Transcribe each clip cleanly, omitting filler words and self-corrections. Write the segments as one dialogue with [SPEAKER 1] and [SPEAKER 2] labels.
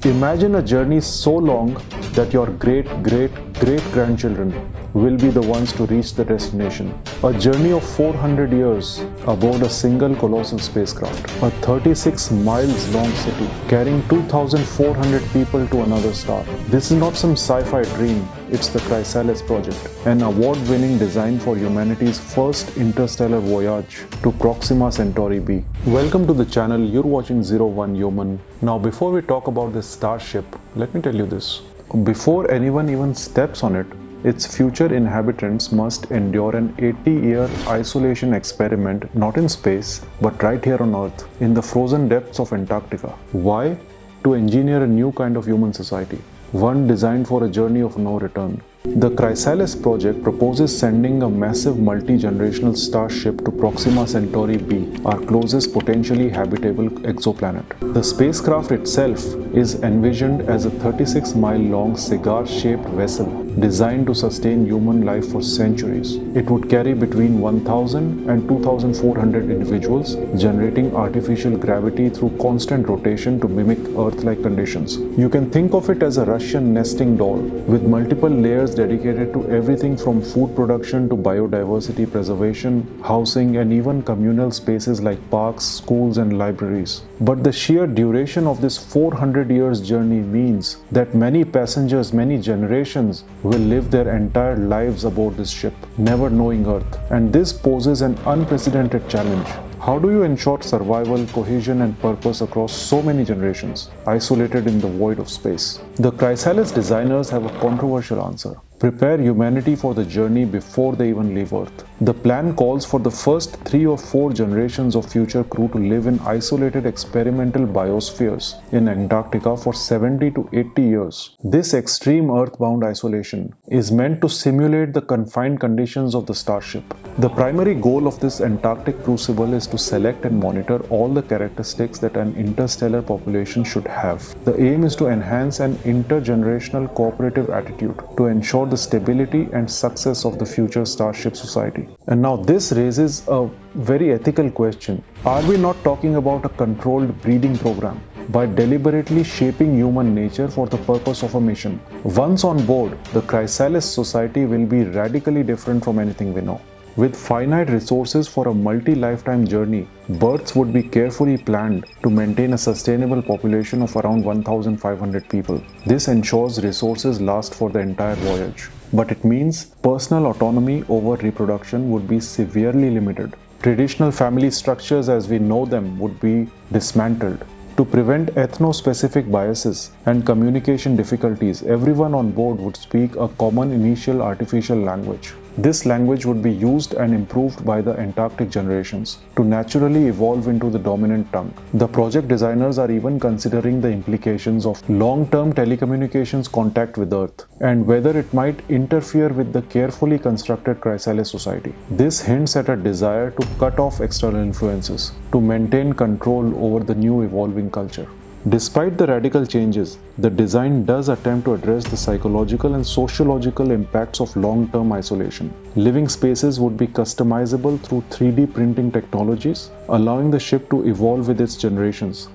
[SPEAKER 1] Imagine a journey so long that your great-great-great-grandchildren will be the ones to reach the destination. A journey of 400 years aboard a single colossal spacecraft. A 36 miles long city carrying 2,400 people to another star. This is not some sci-fi dream, it's the Chrysalis Project, an award-winning design for humanity's first interstellar voyage to Proxima Centauri b. Welcome to the channel, you're watching 01 Human. Now before we talk about this starship, let me tell you this. Before anyone even steps on it, its future inhabitants must endure an 80-year isolation experiment not in space, but right here on Earth, in the frozen depths of Antarctica. Why? To engineer a new kind of human society, one designed for a journey of no return. The Chrysalis Project proposes sending a massive multi-generational starship to Proxima Centauri b, our closest potentially habitable exoplanet. The spacecraft itself is envisioned as a 36-mile-long cigar-shaped vessel designed to sustain human life for centuries. It would carry between 1,000 and 2,400 individuals, generating artificial gravity through constant rotation to mimic Earth-like conditions. You can think of it as a Russian nesting doll with multiple layers dedicated to everything from food production to biodiversity preservation, housing, and even communal spaces like parks, schools, and libraries. But the sheer duration of this 400 years journey means that many passengers, many generations will live their entire lives aboard this ship, never knowing Earth. And this poses an unprecedented challenge. How do you ensure survival, cohesion, and purpose across so many generations, isolated in the void of space? The Chrysalis designers have a controversial answer. Prepare humanity for the journey before they even leave Earth. The plan calls for the first 3 or 4 generations of future crew to live in isolated experimental biospheres in Antarctica for 70 to 80 years. This extreme earthbound isolation is meant to simulate the confined conditions of the starship. The primary goal of this Antarctic crucible is to select and monitor all the characteristics that an interstellar population should have. The aim is to enhance an intergenerational cooperative attitude to ensure the stability and success of the future starship society. And now this raises a very ethical question. Are we not talking about a controlled breeding program? By deliberately shaping human nature for the purpose of a mission. Once on board, the Chrysalis society will be radically different from anything we know. With finite resources for a multi-lifetime journey, births would be carefully planned to maintain a sustainable population of around 1,500 people. This ensures resources last for the entire voyage. But it means personal autonomy over reproduction would be severely limited. Traditional family structures as we know them would be dismantled. To prevent ethno-specific biases and communication difficulties, everyone on board would speak a common initial artificial language. This language would be used and improved by the Antarctic generations to naturally evolve into the dominant tongue. The project designers are even considering the implications of long-term telecommunications contact with Earth and whether it might interfere with the carefully constructed Chrysalis society. This hints at a desire to cut off external influences to maintain control over the new evolving culture. Despite the radical changes, the design does attempt to address the psychological and sociological impacts of long-term isolation. Living spaces would be customizable through 3D printing technologies, allowing the ship to evolve with its generations.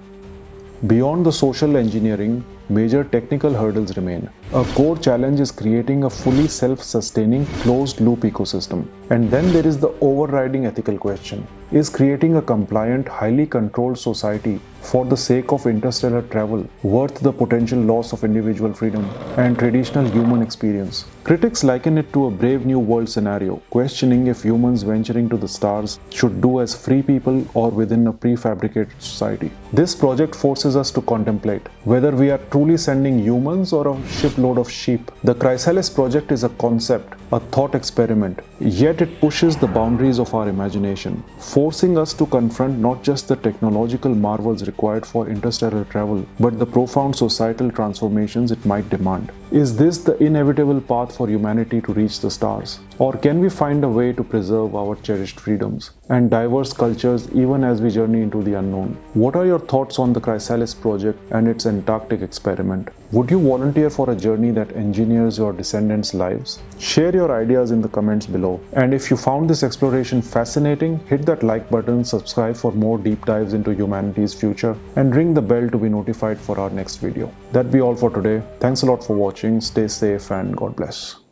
[SPEAKER 1] Beyond the social engineering, major technical hurdles remain. A core challenge is creating a fully self-sustaining closed-loop ecosystem. And then there is the overriding ethical question. Is creating a compliant, highly controlled society for the sake of interstellar travel worth the potential loss of individual freedom and traditional human experience? Critics liken it to a Brave New World scenario, questioning if humans venturing to the stars should do as free people or within a prefabricated society. This project forces us to contemplate whether we are truly sending humans or a shipload of sheep. The Chrysalis Project is a concept, a thought experiment, yet it pushes the boundaries of our imagination, forcing us to confront not just the technological marvels required for interstellar travel, but the profound societal transformations it might demand. Is this the inevitable path for humanity to reach the stars? Or can we find a way to preserve our cherished freedoms and diverse cultures even as we journey into the unknown? What are your thoughts on the Chrysalis Project and its Antarctic experiment? Would you volunteer for a journey that engineers your descendants' lives? Share your ideas in the comments below. And if you found this exploration fascinating, hit that like button, subscribe for more deep dives into humanity's future. future, and ring the bell to be notified for our next video. That'd be all for today. Thanks a lot for watching. Stay safe and God bless.